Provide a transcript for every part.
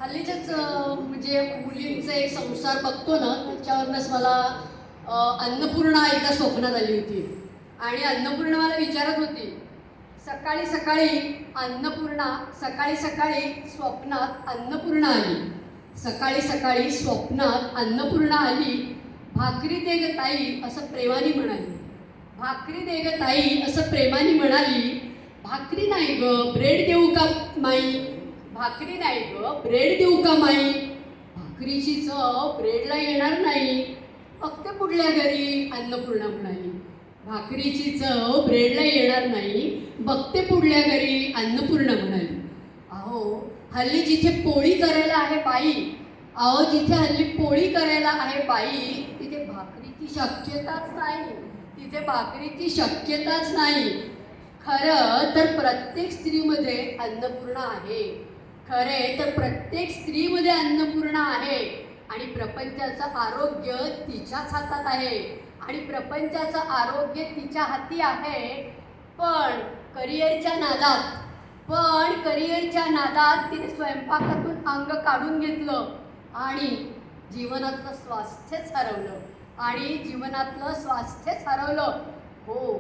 हल्लीच्याच म्हणजे मुलींचा एक संसार बघतो ना, त्याच्यावरूनच मला अन्नपूर्णा एकदा स्वप्नात आली होती. आणि अन्नपूर्णा मला विचारत होती, सकाळी सकाळी सकाळी सकाळी स्वप्नात अन्नपूर्णा आली. सकाळी सकाळी स्वप्नात अन्नपूर्णा आली. भाकरी दे ग ताई असं प्रेमाने म्हणाली. भाकरी दे ग ताई असं प्रेमाने म्हणाली. भाकरी नाही ग ब्रेड देऊ का माई. भाकरी नाही ग ब्रेड देऊ का माई. भाकरीची चव ब्रेडला येणार नाही. फक्त पुढल्या घरी अन्नपूर्णा म्हणाली. भाकरीची चव ब्रेडला येणार नाही. बघते पुढल्या घरी अन्नपूर्णा म्हणाली. अहो हल्ली जिथे पोळी करायला आहे बाई, अहो जिथे हल्ली पोळी करायला आहे बाई, तिथे भाकरीची शक्यताच नाही. तिथे भाकरीची शक्यताच नाही. खरं तर प्रत्येक स्त्रीमध्ये अन्नपूर्णा आहे. खरे तर प्रत्येक स्त्रीमध्ये अन्नपूर्णा आहे. आणि प्रपंचाचं आरोग्य तिच्याच हातात आहे. आणि प्रपंचाचं आरोग्य तिच्या हाती आहे. पण करिअरच्या नादात तिने स्वयंपाकातून अंग काढून घेतलं आणि जीवनातलं स्वास्थ्यच हरवलं. हो,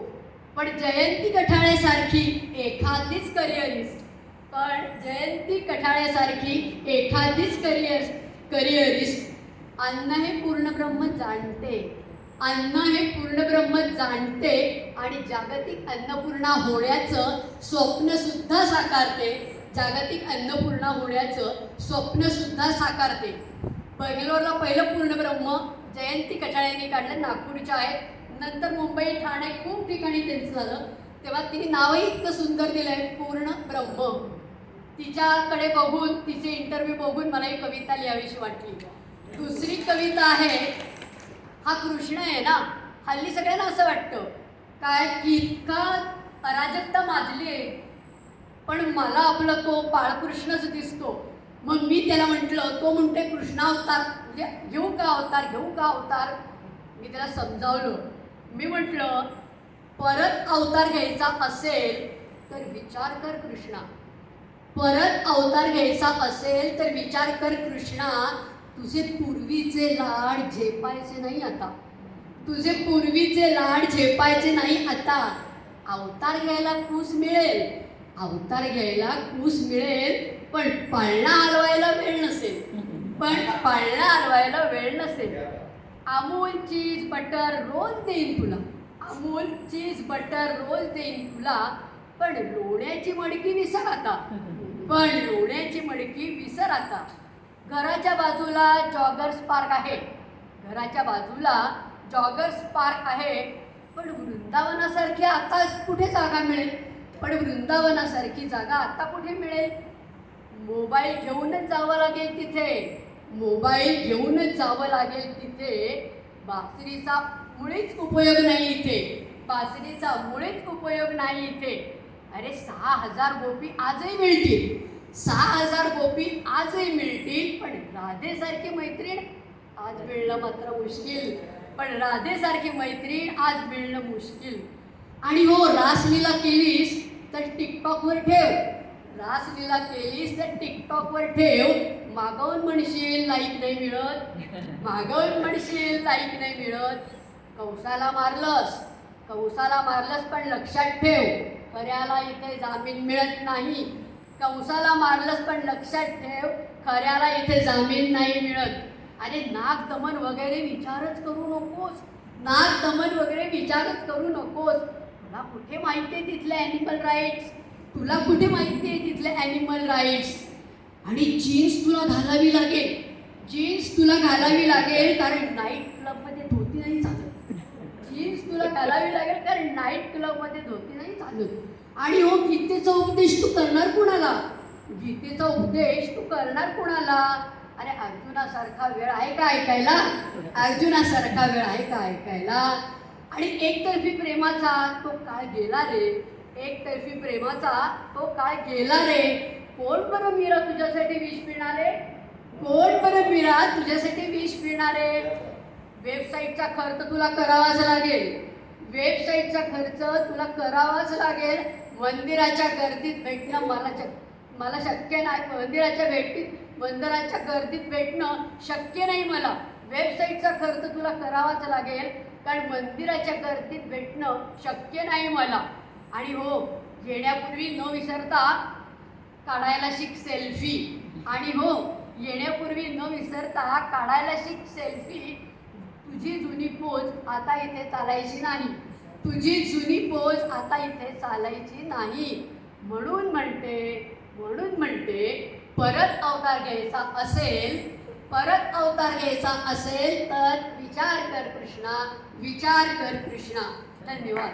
पण जयंती कठाळेसारखी एखादीच करिअरिस्ट अन्न हे पूर्ण ब्रह्म जाणते आणि जागतिक अन्नपूर्णा होण्याचं स्वप्न सुद्धा साकारते. बेंगलोरला पहिलं पूर्ण ब्रह्म जयंती कठाळेंनी काढलं, नागपूरच्या आहेत. नंतर मुंबई, ठाणे खूप ठिकाणी त्यांचं झालं. तेव्हा तिने नावही इतकं सुंदर दिलंय, पूर्ण ब्रह्म. तिच्याकडे बघून, तिचे इंटरव्ह्यू बघून मला एक कविता लिहावीशी वाटली. दुसरी कविता आहे, हा कृष्ण आहे ना, हल्ली सगळ्यांना असं वाटतं काय की इतका अराजकता माजली आहे, पण मला आपला तो बाळकृष्णच दिसतो. मग मी त्याला म्हटलं, तो म्हणते कृष्णावतार म्हणजे घेऊ का अवतार. मी त्याला समजावलं. मी म्हटलं, परत अवतार घ्यायचा असेल तर विचार कर कृष्णा. तुझे पूर्वीचे लाड झेपायचे नाही आता. अवतार घ्यायला कूस मिळेल, पण पाळणा हलवायला वेळ नसेल. अमूल चीज बटर रोज देईन तुला, पण लोण्याची मडकी विसर आता. घराच्या बाजूला जॉगर्स पार्क आहे. पण वृंदावनासारखी आता कुठे मिळेल. मोबाईल घेऊनच जावं लागेल तिथे. बासरीचा मुळीच उपयोग नाही इथे. अरे 6,000 गोपी आजही मिळतील, पण राधेसारखी मैत्रीण आज मिळणं मुश्किल. आणि हो, रासलीला केलीस तर टिकटॉकवर ठेव. मागवून म्हणशील लाईक नाही मिळत. कौसाला मारलंस पण लक्षात ठेव, खऱ्याला इथे जामीन मिळत नाही. अरे नाक दमन वगैरे विचारच करू नकोस. तुला कुठे माहिती आहे तिथले ॲनिमल राईट्स. आणि जीन्स तुला घालावी लागेल, कारण नाईट क्लबमध्ये धोती नाही चालत. आणि हो, गीतेचा उपदेश तू करणार कुणाला. अरे अर्जुनासारखा वेळ आहे का ऐकायला. आणि एकतर्फी प्रेमाचा तो काळ गेला रे. कोण बरं मीरा तुझ्यासाठी विष पिणारे. वेबसाईटचा खर्च तुला करावाच लागेल. वेबसाईटचा खर्च तुला करावाच लागेल. मंदिराच्या गर्दीत भेटणं मला शक्य नाही. मंदिराच्या गर्दीत भेटणं शक्य नाही मला. वेबसाईटचा खर्च तुला करावाच लागेल, कारण मंदिराच्या गर्दीत भेटणं शक्य नाही मला. आणि हो, येण्यापूर्वी न विसरता काढायला शिक सेल्फी. आणि हो, येण्यापूर्वी न विसरता काढायला शिक सेल्फी. तुझी जुनी पोज आता इथे चालायची नाही. तुझी जुनी पोज आता इथे चालायची नाही. म्हणून म्हणते परत अवतार घ्यायचा असेल तर विचार कर कृष्णा. धन्यवाद.